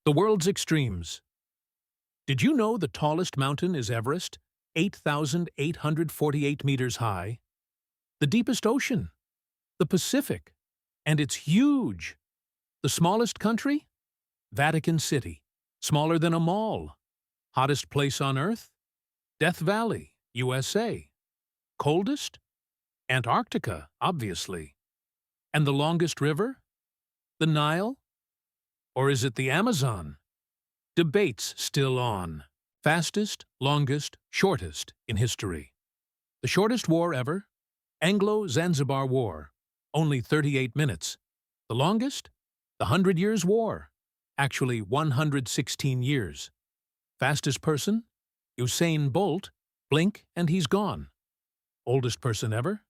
The world's extremes. Did you know the tallest mountain is Everest, 8,848 meters high? The deepest ocean? The Pacific. And it's huge. The smallest country? Vatican City, smaller than a mall. Hottest place on Earth? Death Valley, USA. Coldest? Antarctica, obviously. And the longest river? The Nile? Or is it the Amazon? Debates still on. Fastest, longest, shortest in history. The shortest war ever? Anglo-Zanzibar War, only 38 minutes. The longest? The 100 Years' War, actually 116 years. Fastest person? Usain Bolt, blink and he's gone. Oldest person ever?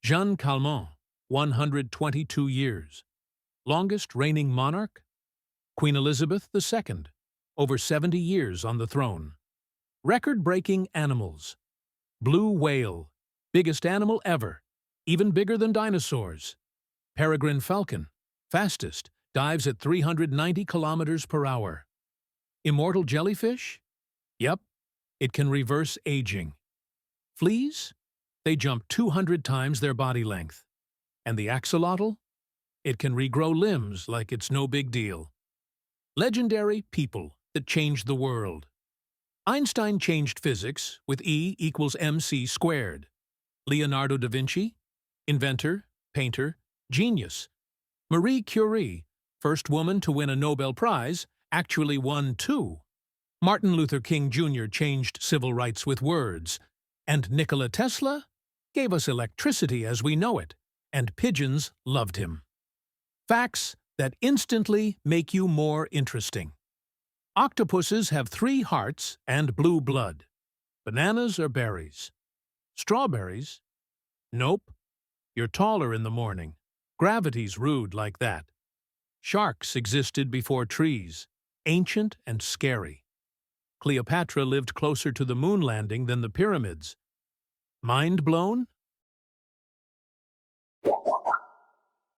Jeanne Calment, 122 years. Longest reigning monarch? Queen Elizabeth II, over 70 years on the throne. Record-breaking animals. Blue whale, biggest animal ever, even bigger than dinosaurs. Peregrine falcon, fastest, dives at 390 kilometers per hour. Immortal jellyfish? Yep, it can reverse aging. Fleas? They jump 200 times their body length. And the axolotl? It can regrow limbs like it's no big deal. Legendary people that changed the world. Einstein changed physics with E equals mc squared. Leonardo da Vinci? Inventor, painter, genius. Marie Curie, first woman to win a Nobel Prize, actually won 2. Martin Luther King Jr. changed civil rights with words. And Nikola Tesla gave us electricity as we know it, and pigeons loved him. Facts that instantly make you more interesting. Octopuses have 3 hearts and blue blood. Bananas or berries? Strawberries? Nope. You're taller in the morning. Gravity's rude like that. Sharks existed before trees, ancient and scary. Cleopatra lived closer to the moon landing than the pyramids. Mind blown?